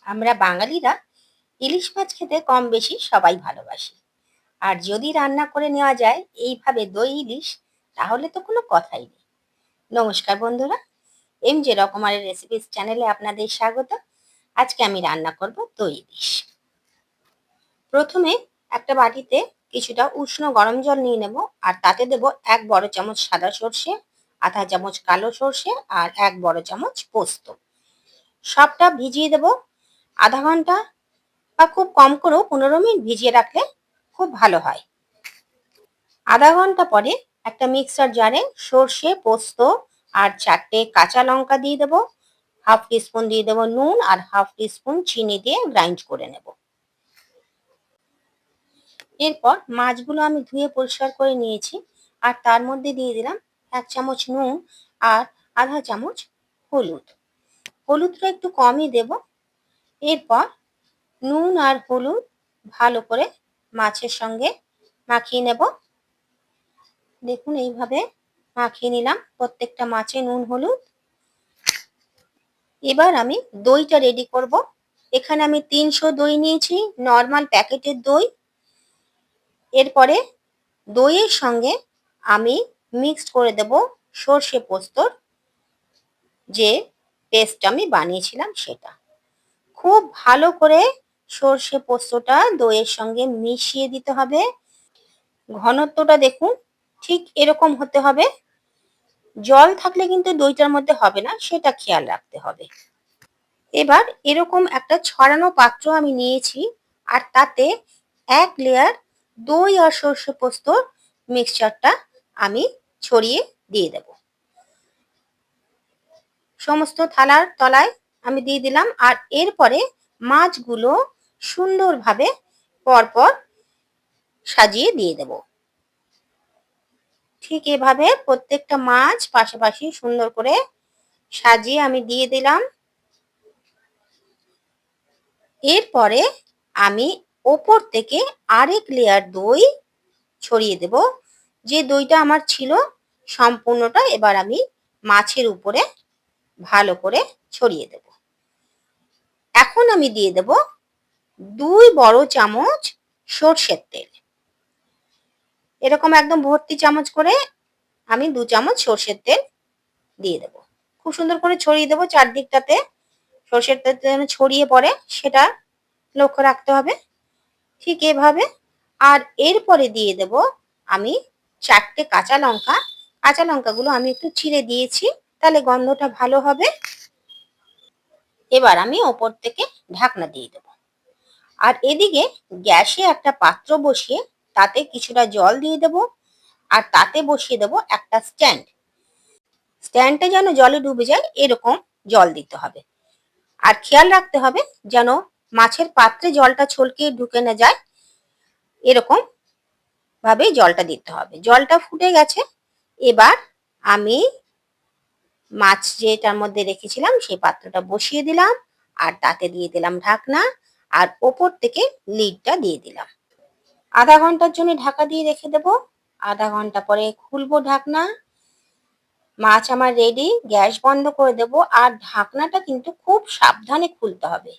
আমরা বাঙালিরা ইলিশ মাছ খেতে কম বেশি সবাই ভালোবাসি। আর যদি রান্না করে নেওয়া যায় এইভাবে দই ইলিশ, তাহলে তো কোনো কথাই নেই। নমস্কার বন্ধুরা, এমজে রকমারি রেসিপিস চ্যানেলে আপনাদের স্বাগত। আজকে আমি রান্না করব দই ইলিশ। প্রথমে একটা বাটিতে কিছুটা উষ্ণ গরম জল নিয়ে নেব, আর তাতে দেব 1 বড় চামচ সাদা সর্ষে, আধা চামচ কালো সর্ষে আর 1 বড় চামচ পোস্ত। সবটা ভিজিয়ে দেব আধা ঘন্টা, বা খুব কম করেও 15 মিনিট ভিজিয়ে রাখলে খুব ভালো হয়। আধা ঘন্টা পরে একটা মিক্সার জারে সর্ষে, পোস্ত আর 4টে কাঁচা লঙ্কা দিয়ে দেবো, হাফ টিস্পুন দিয়ে দেবো নুন আর হাফ টিস্পুন চিনি দিয়ে গ্রাইন্ড করে নেব। এরপর মাছগুলো আমি ধুয়ে পরিষ্কার করে নিয়েছি, আর তার মধ্যে দিয়ে দিলাম 1 চামচ নুন আর আধা চামচ হলুদ। হলুদটা একটু কমই দেব। এরপর নুন আর হলুদ ভালো করে মাছের সঙ্গে মাখিয়ে নেব। দেখুন এইভাবে মাখিয়ে নিলাম প্রত্যেকটা মাছে নুন হলুদ। এবার আমি দইটা রেডি করব। এখানে আমি 300 দই নিয়েছি, নর্মাল প্যাকেটের দই। এরপরে দইয়ের সঙ্গে আমি মিক্সড করে দেব সর্ষে পোস্তর যে পেস্ট আমি বানিয়েছিলাম সেটা। খুব ভালো করে সর্ষে পোস্তটা দইয়ের সঙ্গে মিশিয়ে দিতে হবে। ঘনত্বটা দেখুন ঠিক এরকম হতে হবে। জল থাকলে কিন্তু দইটার মধ্যে হবে না, সেটা খেয়াল রাখতে হবে। এবার এরকম একটা ছড়ানো পাত্র আমি নিয়েছি, আর তাতে 1 লেয়ার দই আর সর্ষে পোস্তর মিক্সচারটা আমি ছড়িয়ে দিয়ে দেব। সমস্ত থালার তলায় আমি দিয়ে দিলাম, আর এরপরে মাছগুলো সুন্দরভাবে পরপর সাজিয়ে দিয়ে দেব। ঠিক এভাবে প্রত্যেকটা মাছ পাশাপাশি সুন্দর করে সাজিয়ে আমি দিয়ে দিলাম। এরপরে আমি ওপর থেকে আরেক লেয়ার দই ছড়িয়ে দেব। যে দইটা আমার ছিল সম্পূর্ণটা এবার আমি মাছের উপরে ভালো করে ছড়িয়ে দেব। এখন আমি দিয়ে দেব 2 বড় চামচ সর্ষের তেল। এরকম একদম ভর্তি চামচ করে আমি 2 চামচ সর্ষের তেল দিয়ে দেব। খুব সুন্দর করে ছড়িয়ে দেব চারদিকটাতে। সর্ষের তেলটা যেন ছড়িয়ে পড়ে সেটা লক্ষ্য রাখতে হবে। ঠিক এভাবে। আর এরপরে দিয়ে দেব আমি 4টে কাঁচা লঙ্কা। কাঁচা লঙ্কাগুলো আমি একটু চিড়ে দিয়েছি, তাহলে গন্ধটা ভালো হবে। এবার আমি ওপর থেকে ঢাকনা দিয়ে দেব। আর এদিকে গ্যাসে একটা পাত্র বসিয়ে তাতে কিছুটা জল দিয়ে দেব, আর তাতে বসিয়ে দেব একটা স্ট্যান্ড। স্ট্যান্ডটা যেন জলে ডুবে যায় এরকম জল দিতে হবে। আর খেয়াল রাখতে হবে যেন মাছের পাত্রে জলটা ছলকে ঢুকে না যায়, এরকম ভাবে জলটা দিতে হবে। জলটা ফুটে গেছে। এবার আমি মাছ যেটার মধ্যে রেখেছিলাম সেই পাত্রটা বসিয়ে দিলাম, আর তাতে দিয়ে দিলাম ঢাকনা, আর ওপর থেকে লিডটা দিয়ে দিলাম। আধা ঘন্টার জন্য ঢাকা দিয়ে রেখে দেব। আধা ঘন্টা পরে খুলবো ঢাকনা। মাছ আমার রেডি। গ্যাস বন্ধ করে দেব, আর ঢাকনাটা কিন্তু খুব সাবধানে খুলতে হবে।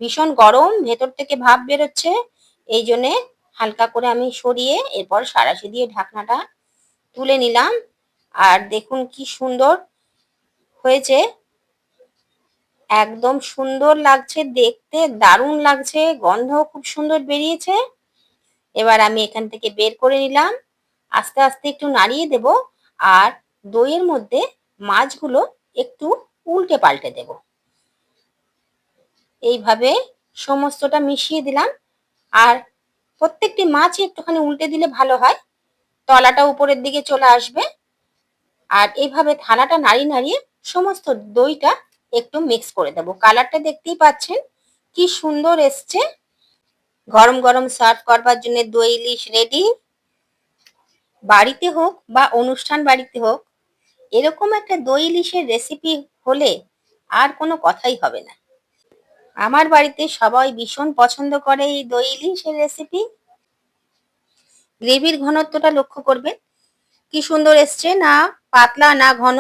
ভীষণ গরম, ভেতর থেকে ভাপ বেরোচ্ছে, এই জন্যে হালকা করে আমি সরিয়ে এরপর সাঁড়াশি দিয়ে ঢাকনাটা তুলে নিলাম। আর দেখুন কি সুন্দর হয়েছে, একদম সুন্দর লাগছে দেখতে, দারুণ লাগছে, গন্ধ খুব সুন্দর বেরিয়েছে। এবার আমি এখান থেকে বের করে নিলাম। আস্তে আস্তে একটু নাড়িয়ে দেব, আর দইয়ের মধ্যে মাছগুলো একটু উল্টে পাল্টে দেব। এইভাবে সমস্তটা মিশিয়ে দিলাম। আর প্রত্যেকটি মাছই একটুখানি উল্টে দিলে ভালো হয়, তলাটা উপরের দিকে চলে আসবে। আর এইভাবে থালাটা নাড়িয়ে নাড়িয়ে সমস্ত দইটা একটু মিক্স করে দেব। কালারটা দেখতেই পাচ্ছেন কি সুন্দর এসছে। গরম গরম সার্ভ করবার জন্য দই ইলিশ রেডি। বাড়িতে হোক বা অনুষ্ঠান বাড়িতে হোক, এরকম একটা দই ইলিশের রেসিপি হলে আর কোনো কথাই হবে না। আমার বাড়িতে সবাই ভীষণ পছন্দ করে এই দই ইলিশের রেসিপি। গ্রেভির ঘনত্বটা লক্ষ্য করবেন কি সুন্দর এসছে, না পাতলা না ঘন।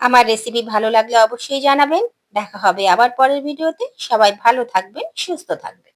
আমার রেসিপি ভালো লাগলে অবশ্যই জানাবেন। দেখা হবে আবার পরের ভিডিওতে। সবাই ভালো থাকবেন, সুস্থ থাকবেন।